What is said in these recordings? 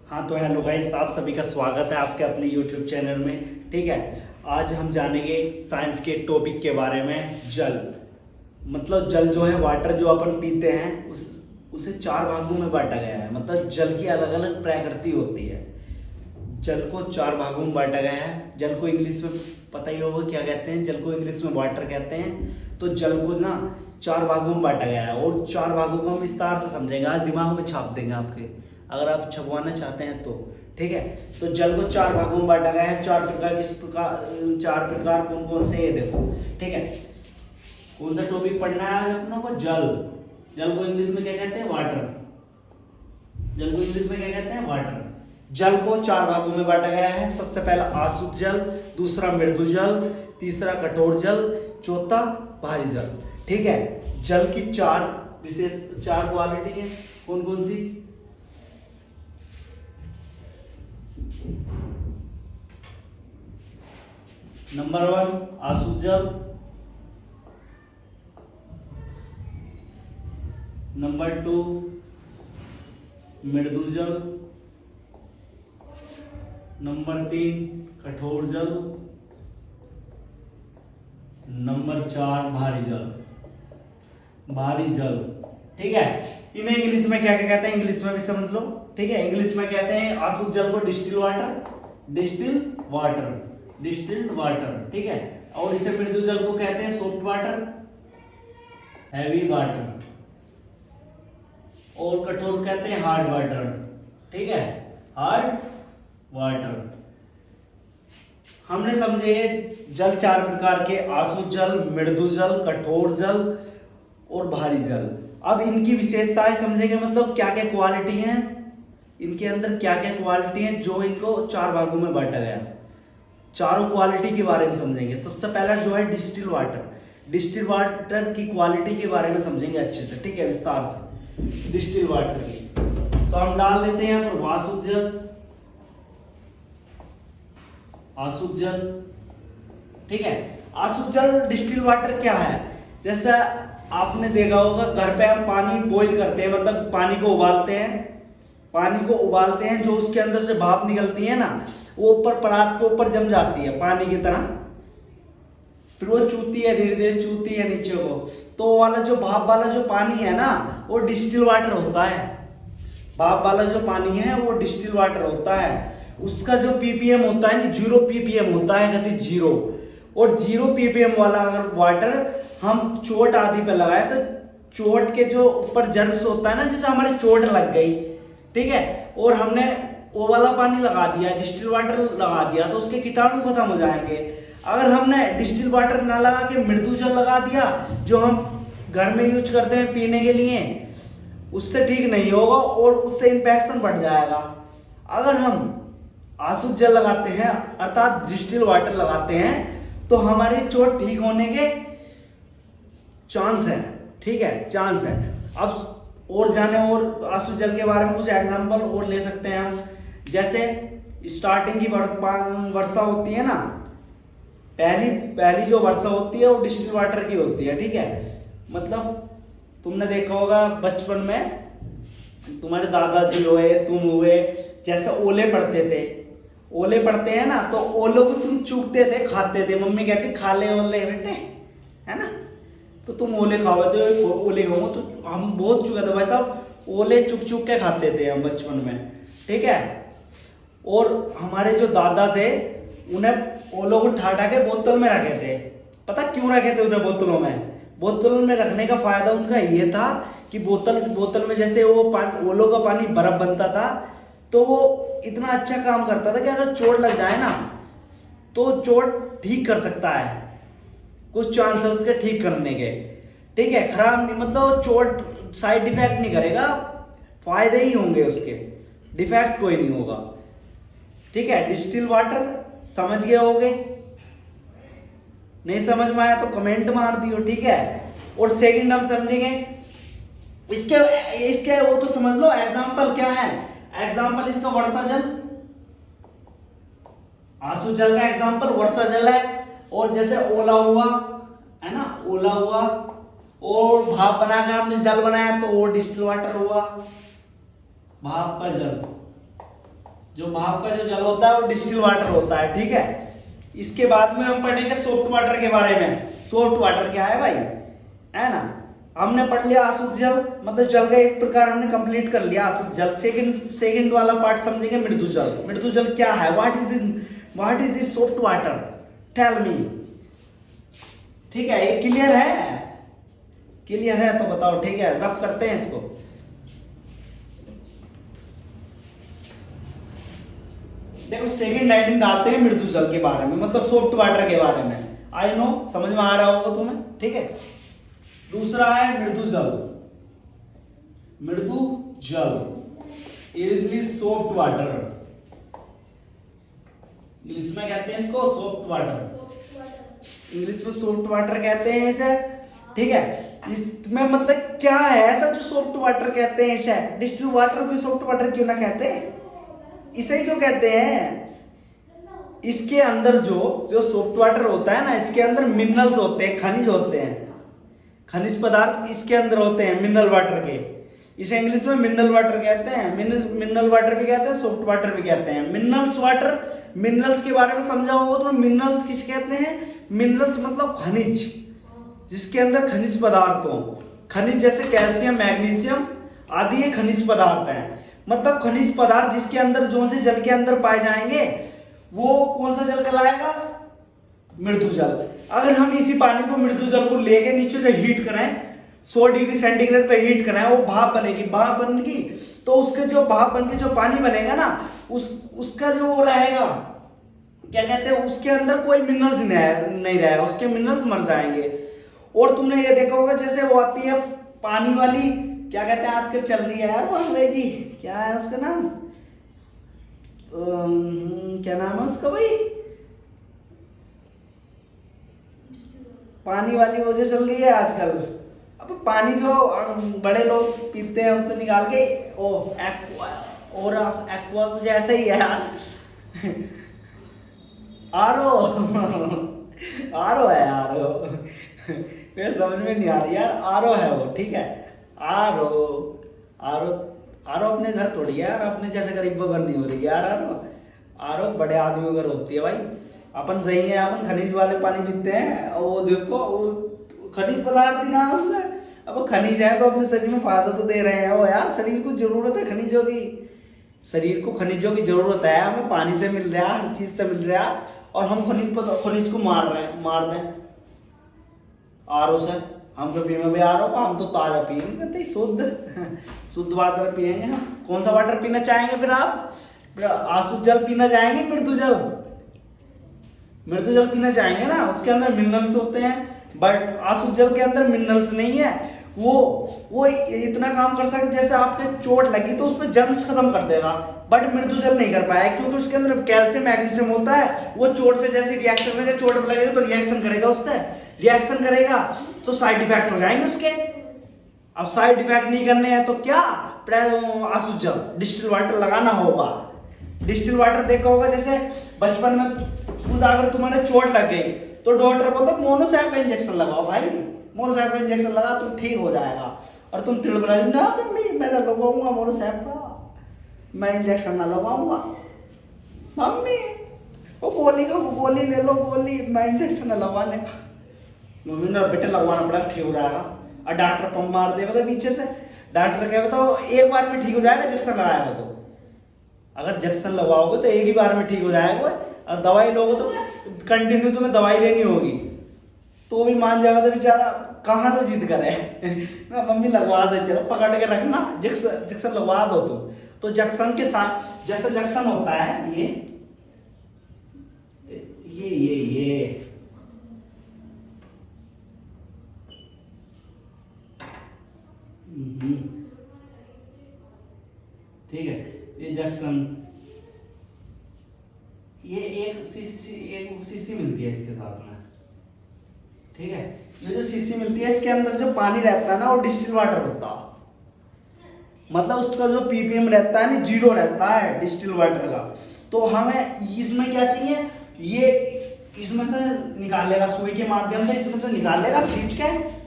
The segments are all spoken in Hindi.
हाँ तो हेलो गाइस, आप सभी का स्वागत है आपके अपने यूट्यूब चैनल में। ठीक है, आज हम जानेंगे साइंस के टॉपिक के बारे में। जल मतलब जल जो है वाटर जो अपन पीते हैं उसे चार भागों में बांटा गया है। मतलब जल की अलग अलग प्रकृति होती है। जल को चार भागों में बांटा गया है। जल को इंग्लिश में पता ही होगा क्या कहते हैं, जल को इंग्लिश में वाटर कहते हैं। तो जल को ना चार भागों में बांटा गया है और चार भागों को हम विस्तार से समझेंगे। आज दिमाग में छाप देंगे आपके, अगर आप छपवाना चाहते हैं तो। ठीक है, तो जल को चार भागों में बांटा गया है। चार प्रकार कौन कौन से, ये देखो। ठीक है, कौन सा टॉपिक पढ़ना है आज अपनों को? जल। जल को इंग्लिश में क्या कहते हैं? वाटर। जल को इंग्लिश में क्या कहते हैं? वाटर। जल को चार भागों में बांटा गया है। सबसे पहला आसुत जल, दूसरा मृदु जल, तीसरा कठोर जल, चौथा भारी जल। ठीक है, जल की चार क्वालिटी है। कौन कौन सी? नंबर 1 आसुत जल, नंबर 2 मृदु जल, नंबर 3 कठोर जल, नंबर 4 भारी जल। भारी जल, ठीक है। इन्हें इंग्लिश में क्या क्या कहते हैं, इंग्लिश में भी समझ लो। ठीक है, इंग्लिश में कहते हैं आसुत जल को distil water, distil water, distilled water. ठीक है, और इसे मृदु जल को कहते हैं सॉफ्ट वाटर, हैवी वाटर, और कठोर कहते हैं हार्ड वाटर। ठीक है, हार्ड वाटर। हमने समझे जल चार प्रकार के, आसुत जल, मृदु जल, कठोर जल और भारी जल। अब इनकी विशेषताएं समझेंगे, मतलब क्या क्या क्वालिटी हैं इनके अंदर, क्या क्या क्वालिटी हैं जो इनको चार भागों में बांटा गया। चारों क्वालिटी के बारे में समझेंगे। सबसे पहला जो है डिस्टिल वाटर। डिस्टिल वाटर की क्वालिटी के बारे में समझेंगे अच्छे से। ठीक है, विस्तार से डिस्टिल वाटर की। तो हम डाल देते हैं यहाँ पर आसुत जल, आसुत जल। ठीक है, आसुत जल डिस्टिल वाटर क्या है? जैसा आपने देखा होगा घर पे हम पानी बॉईल करते हैं, मतलब पानी को उबालते हैं। पानी को उबालते हैं, जो उसके अंदर से भाप निकलती है ना, वो ऊपर परात के ऊपर जम जाती है पानी की तरह। फिर वो चूती है, धीरे धीरे चूती है नीचे को। तो वो वाला जो भाप वाला जो पानी है ना, वो डिस्टिल वाटर होता है। भाप वाला जो पानी है वो डिस्टिल वाटर होता है। उसका जो पीपीएम होता है, 0 पीपीएम होता है, गति 0। और 0 पीपीएम वाला अगर वाटर हम चोट आदि पे लगाए तो चोट के जो ऊपर जर्म्स होता है ना, जैसे हमारे चोट लग गई, ठीक है, और हमने वो वाला पानी लगा दिया, डिस्टिल वाटर लगा दिया, तो उसके कीटाणु खत्म हो जाएंगे। अगर हमने डिस्टिल वाटर ना लगा के मृदु जल लगा दिया, जो हम घर में यूज करते हैं पीने के लिए, उससे ठीक नहीं होगा और उससे इन्फेक्शन बढ़ जाएगा। अगर हम आसुत जल लगाते हैं अर्थात डिस्टिल वाटर लगाते हैं, तो हमारी चोट ठीक होने के चांस है। ठीक है, चांस है। अब और जाने और आसुत जल के बारे में कुछ एग्जांपल और ले सकते हैं हम। जैसे स्टार्टिंग की वर्षा होती है ना, पहली जो वर्षा होती है वो डिस्टिल वाटर की होती है। ठीक है, मतलब तुमने देखा होगा बचपन में, तुम्हारे दादाजी हुए, तुम हुए, जैसे ओले पड़ते थे, ओले पड़ते हैं ना, तो ओलों को तुम चूकते थे, खाते थे। मम्मी कहती खा ले ओले बेटे, है ना, तो तुम ओले खाओगे तो ओले खाओ। तो हम बहुत चुके थे भाई साहब, ओले चुक चुक के खाते थे हम बचपन में। ठीक है, और हमारे जो दादा थे उन्हें ओलों को ठा के बोतल में रखे थे। पता क्यों रखे थे उन्हें बोतलों में? बोतलों में रखने का फायदा उनका ये था कि बोतल में जैसे वो ओलों का पानी बर्फ बनता था, तो वो इतना अच्छा काम करता था कि अगर चोट लग जाए ना, तो चोट ठीक कर सकता है। कुछ चांस है उसके ठीक करने के। ठीक है, खराब नहीं, मतलब चोट साइड इफेक्ट नहीं करेगा, फायदे ही होंगे उसके, डिफेक्ट कोई नहीं होगा। ठीक है, डिस्टिल वाटर समझ गए होगे? नहीं समझ में आया तो कमेंट मार दियो। ठीक है, और सेकंड हम समझेंगे इसके वो तो समझ लो एग्जांपल क्या है। एग्जांपल इसका वर्षा जल, आंसू जल का एग्जांपल वर्षा जल है। और जैसे ओला हुआ है ना, ओला हुआ, और भाप बनाकर हमने जल बनाया तो वो डिस्टिल वाटर हुआ, भाप का जल। जो भाप का जो जल होता है वो डिस्टिल वाटर होता है, ठीक है। इसके बाद में हम पढ़ेंगे सॉफ्ट वाटर के बारे में। सॉफ्ट वाटर क्या है भाई, है ना। हमने पढ़ लिया अशुद्ध जल, मतलब जल का एक प्रकार हमने कंप्लीट कर लिया अशुद्ध जल। सेकंड वाला पार्ट समझेंगे मृदु जल। मृदु जल क्या है, what is this soft water, tell me. ठीक है, ये क्लियर है? क्लियर है तो बताओ, ठीक है। रब करते हैं इसको। देखो सेकंड हेडिंग डालते हैं मृदु जल के बारे में, मतलब सॉफ्ट वाटर के बारे में। आई नो, समझ में आ रहा होगा तुम्हें, ठीक है। दूसरा है मृदु जल। मृदु जल, इंग्लिश सॉफ्ट वाटर, इंग्लिश में कहते हैं इसको सॉफ्ट वाटर। इंग्लिश में सॉफ्ट वाटर कहते हैं इसे, ठीक है। इसमें मतलब क्या है ऐसा जो सॉफ्ट वाटर कहते हैं इसे? डिस्टिल वाटर को सॉफ्ट वाटर क्यों ना कहते हैं, इसे क्यों कहते हैं? इसके अंदर जो सॉफ्ट वाटर होता है ना, इसके अंदर मिनरल्स होते हैं, खनिज होते हैं, खनिज पदार्थ इसके अंदर होते हैं मिनरल वाटर के। इसे इंग्लिश में मिनरल वाटर कहते हैं। मिनरल वाटर भी कहते हैं, सॉफ्ट वाटर भी कहते हैं। मिनरल्स वाटर, मिनरल्स के बारे में समझा होगा तो मिनरल्स किसे कहते हैं? मिनरल्स मतलब खनिज, जिसके अंदर खनिज पदार्थ हो। खनिज जैसे कैल्शियम, मैग्नीशियम आदि ये खनिज पदार्थ हैं। मतलब खनिज पदार्थ जिसके अंदर जो से जल के अंदर पाए जाएंगे वो कौन सा जल कहलाएगा? मृदु जल। अगर हम इसी पानी को, मृदु जल को लेके नीचे से हीट करें, 100 डिग्री सेंटीग्रेड पे हीट करें, वो भाप बनेगी। भाप बनेगी तो उसके जो भाप बन के जो पानी बनेगा ना, उसका जो वो रहेगा, क्या कहते हैं, उसके अंदर कोई मिनरल्स नहीं रहेगा, उसके मिनरल्स मर जाएंगे। और तुमने ये देखा होगा जैसे वो आती है पानी वाली, क्या कहते हैं, आजकल चल रही है यार वो अंग्रेजी, क्या है उसका नाम, क्या नाम है उसका भाई, पानी वाली वो जो चल रही है आजकल। अब पानी जो बड़े लोग पीते हैं उससे निकाल के, ओ एक्वा, और एक्वा कुछ ऐसा ही है यार, आरो आरो है आरो, मेरे समझ में नहीं आ रही यार, आरो है वो, ठीक है। आरो आरो आरो अपने घर थोड़ी है यार, अपने जैसे गरीबों घर नहीं हो रही यार। आरो आरो बड़े आदमियों घर होती है भाई। अपन सही है, अपन खनिज वाले पानी पीते हैं, और वो देखो वो खनिज पदार्थ ही ना उसमें। अब खनिज है तो अपने शरीर में फायदा तो दे रहे हैं वो यार। शरीर को जरूरत है खनिजों की, शरीर को खनिजों की जरूरत है। हमें पानी से मिल रहा है, हर चीज से मिल रहा है, और हम खनिज को मार दें आरो से। हम कभी में भी आरो, हम तो ताजा पियेंगे, शुद्ध वाटर पियेंगे हम। कौन सा वाटर पीना चाहेंगे फिर आप? अशुद्ध जल पीना चाहेंगे, मृदु जल? मृदु जल पीना चाहेंगे ना, उसके अंदर मिनरल्स होते हैं। बट अशुद्ध जल के अंदर मिनरल्स नहीं है। वो इतना काम कर सकते, जैसे आपके चोट लगी तो उसमें जर्म्स खत्म कर देगा, बट मृदु जल नहीं कर पाया, क्योंकि उसके अंदर कैल्शियम, मैग्नीशियम होता है। वो चोट से जैसे रिएक्शन करेगा, चोट लगेगा तो रिएक्शन करेगा, उससे रिएक्शन करेगा तो साइड इफेक्ट हो जाएंगे उसके। अब साइड इफेक्ट नहीं करने हैं तो क्या, अशुद्ध जल, डिस्टिल वाटर लगाना होगा। डिस्टिल वाटर देखा होगा, जैसे बचपन में अगर तुम्हारे चोट लग गई तो डॉक्टर बोलता मोनोसैप का इंजेक्शन लगाओ भाई, मोनोसैप का इंजेक्शन लगा तुम ठीक हो जाएगा। और तुम तिड़बड़ा, ना मम्मी मैं ना लगाऊंगा मोनोसैप का, मैं इंजेक्शन ना लगाऊंगा। मम्मी वो गोली का, वो गोली ले लो गोली, मैं इंजेक्शन ना लगवाने का। मम्मी ने बेटे लगवाना पड़ा, ठीक हो जाएगा। और डॉक्टर पंप मार देगा तो पीछे से, डॉक्टर क्या बताओ एक बार में ठीक हो जाएगा इंजेक्शन लगाएगा तो। अगर इंजेक्शन लगवाओगे तो एक ही बार में ठीक हो जाएगा, और दवाई लोगे तो कंटिन्यू तुम्हें दवाई लेनी होगी, तो भी मान जाएगा तो बेचारा कहाँ तो जिद करे। ना मम्मी लगवा दे, चलो पकड़ के रखना, जक्सन लगवा दो तुम। तो जक्सन के साथ जैसा जक्सन होता है ये ठीक है, ये जक्सन, ये एक शीशी मिलती है इसके साथ में, ठीक है। ये जो शीशी मिलती है इसके अंदर जो पानी रहता है ना, वो डिस्टिल वाटर होता है। मतलब उसका जो पीपीएम रहता है ना, 0 रहता है डिस्टिल वाटर का। तो हमें इसमें क्या चाहिए, ये इसमें से निकालेगा सुई के माध्यम से, इसमें से निकालेगा,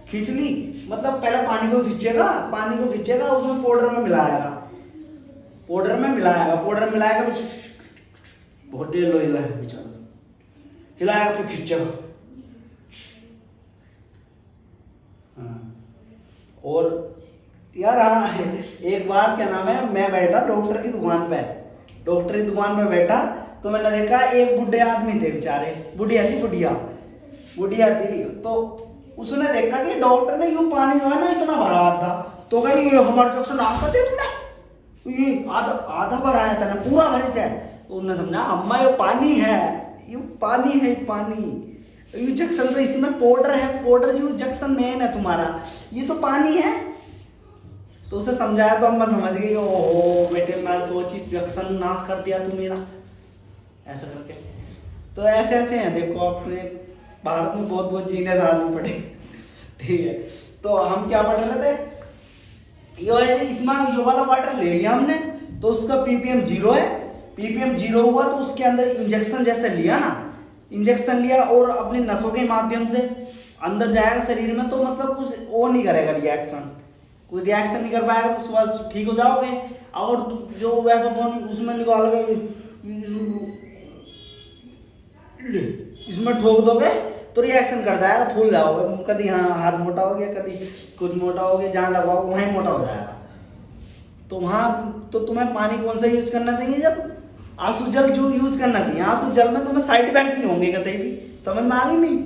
खींच ली, मतलब पहले पानी को खींचेगा, उसमें पाउडर में मिलाएगा, पाउडर मिलाएगा, फिर बहुत लो हिला है बेचारा, हिलाया फिर खींचेगा। हाँ। और यार हाँ, एक बार क्या नाम है, मैं बैठा डॉक्टर की दुकान पे, डॉक्टर की दुकान पे बैठा तो मैंने देखा एक बुढ़े आदमी थे बेचारे, बुढ़िया थी, बुढ़िया थी। तो उसने देखा कि डॉक्टर ने यूं पानी जो है ना इतना भरा था, तो कह रही ये हमारे जब से नाश कर दिया तुमने, तो ये आधा भराया था ना, पूरा भर जाए। तो उन्होंने समझा अम्मा ये पानी है, ये पानी है, पानी ये जक्सन, तो इसमें पाउडर है, पाउडर जो जक्सन मेन है तुम्हारा, ये तो पानी है। तो उसे समझाया तो अम्मा समझ गई, ओहो बेटे मैं सोची जक्सन नाश कर दिया तू मेरा, ऐसा करके। तो ऐसे ऐसे हैं, देखो अपने भारत में बहुत बहुत जीने डालने पड़े। ठीक है, तो हम क्या पढ़ रहे थे, ये इसमें ये वाला वाटर ले लिया हमने, तो उसका पीपीएम 0 है, पीपीएम 0 हुआ तो उसके अंदर इंजेक्शन जैसे लिया ना, इंजेक्शन लिया और अपनी नसों के माध्यम से अंदर जाएगा शरीर में, तो मतलब कुछ वो नहीं करेगा रिएक्शन, कोई रिएक्शन नहीं कर पाएगा, तो सुबह ठीक हो जाओगे। और जो वैसा फोन उसमें निकाल के इसमें ठोक दोगे तो रिएक्शन कर जाएगा, फूल जाओगे, कभी हाँ हाथ मोटा हो गया, कभी कुछ मोटा हो गया, जहाँ लगाओ वहीं मोटा हो जाएगा। तो वहाँ तो तुम्हें पानी कौन सा यूज करना चाहिए, जब आंसू जल जो यूज करना चाहिए, आंसू जल में तुम्हें साइड इफेक्ट नहीं होंगे कतई भी। समझ में आ गई नहीं,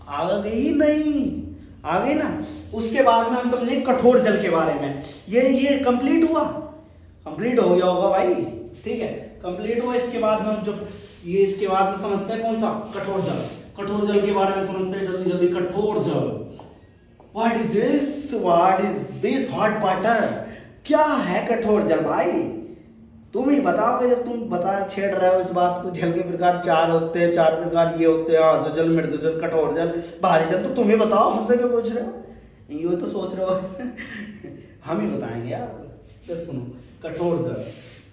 आ गई नहीं, आ गई ना। उसके बाद में हम समझे कठोर जल के बारे में, ये कंप्लीट हुआ, कंप्लीट हो गया होगा भाई, ठीक है कंप्लीट हुआ। इसके बाद में हम जो ये इसके बाद में समझते हैं कौन सा, कठोर जल। कठोर जल के बारे में समझते हैं जल्दी जल्दी। कठोर जल, what is this hot water, क्या है कठोर जल भाई, तुम ही बताओगे जब तुम बता छेड़ रहे हो इस बात को। जल के प्रकार 4 होते हैं, 4 प्रकार ये होते हैं, आंसू जल, मृदु जल, कठोर जल, भारी जल। तो तुम ही बताओ, हमसे क्या पूछ रहे हो, ये तो सोच रहे हो। हम ही बताएंगे यार। तो सुनो, कठोर जल,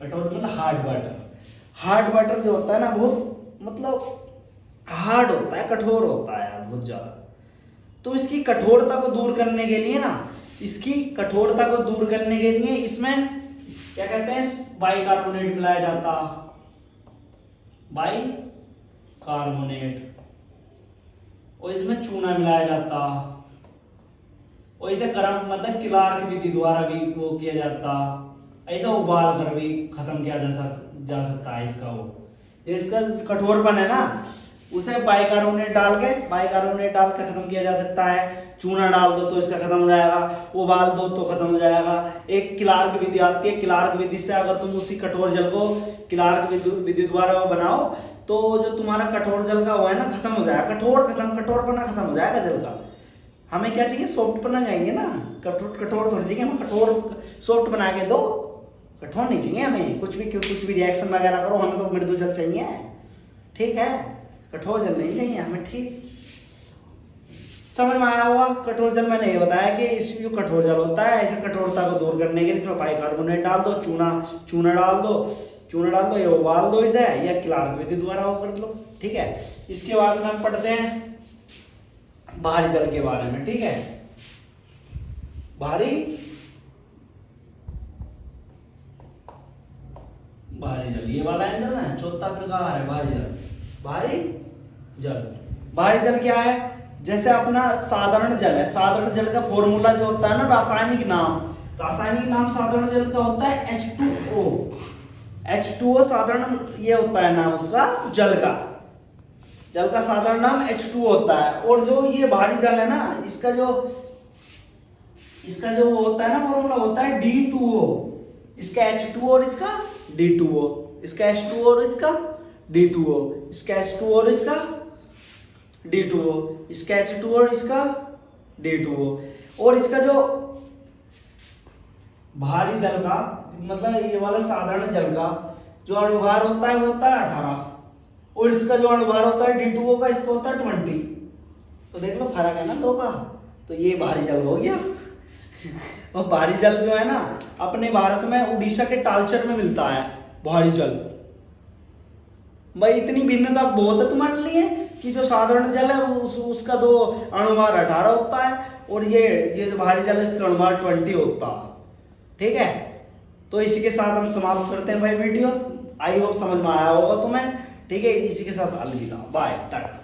कठोर मतलब हार्ड वाटर। हार्ड वाटर जो होता है ना, बहुत मतलब हार्ड होता है, कठोर होता है यार बहुत ज्यादा। तो इसकी कठोरता को दूर करने के लिए ना, इसकी कठोरता को दूर करने के लिए इसमें क्या कहते हैं, बाइकार्बोनेट मिलाया जाता, बाइकार्बोनेट, और इसमें चूना मिलाया जाता, और इसे गर्म मतलब क्लार्क विधि द्वारा भी वो किया जाता, ऐसा उबाल कर भी खत्म किया जा सकता है इसका। वो इसका कठोरपन है ना, उसे बाइकार्बोनेट डाल के खत्म किया जा सकता है। चूना डाल दो तो इसका खत्म हो जाएगा, उबाल दो तो खत्म हो जाएगा। एक क्लार्क विधि आती है, क्लार्क विधि से अगर तुम उसी कठोर जल को क्लार्क विधि द्वारा बनाओ, तो जो तुम्हारा कठोर जल का वो है ना, खत्म हो जाएगा, कठोरपना खत्म हो जाएगा जल का। हमें क्या चाहिए, सॉफ्टपना चाहिए ना, कठोर थोड़ी चाहिए, हमें कठोर सॉफ्ट बना के दो, कठोर नहीं चाहिए हमें। कुछ भी रिएक्शन वगैरह करो, हमें तो मृदु जल चाहिए, ठीक है, कठोर जल नहीं चाहिए हमें। ठीक समझ में आया होगा। कठोर जल मैंने ये बताया कि इस जो कठोर जल होता है, ऐसे कठोरता को दूर करने के लिए इसमें बाइकार्बोनेट डाल दो, चूना डाल दो, ये उबाल दो इसे, या क्लार्क विधि द्वारा वो कर लो, ठीक है। इसके बाद में हम पढ़ते हैं भारी जल के बारे में, ठीक है। भारी जल, ये वाला है जल ना, चौथा प्रकार है भारी जल क्या है, जैसे अपना साधारण जल है, साधारण जल का फॉर्मूला जो होता है ना, रासायनिक नाम साधारण जल का होता है H2O साधारण ये होता है नाम उसका, जल का साधारण नाम H2O होता है। और जो ये भारी जल है ना, इसका जो होता है ना फॉर्मूला होता है D2O, इसका H2O और इसका D2O, इसका H2O और इसका D2O, इसका H2O और इसका D2O, इसका H2O और इसका D2O। और इसका जो भारी जल का मतलब ये वाला साधारण जल का जो अणुभार होता है वो होता है 18, और इसका जो अणुभार होता है D2O का, इसका होता है 20। तो देख लो फर्क है ना दो का। तो ये भारी जल हो गया। और भारी जल जो है ना, अपने भारत में उड़ीसा के तालचर में मिलता है भारी जल। भाई इतनी भिन्नता बहुत है तुम्हारे लिए कि जो साधारण जल है उसका तो अणुभार 18 होता है, और ये जो भारी जल है इसका अणुभार 20 होता है, ठीक है। तो इसी के साथ हम समाप्त करते हैं भाई वीडियो। आई होप समझ में आया होगा तुम्हें। ठीक है, इसी के साथ अलविदा, बाय, टाटा।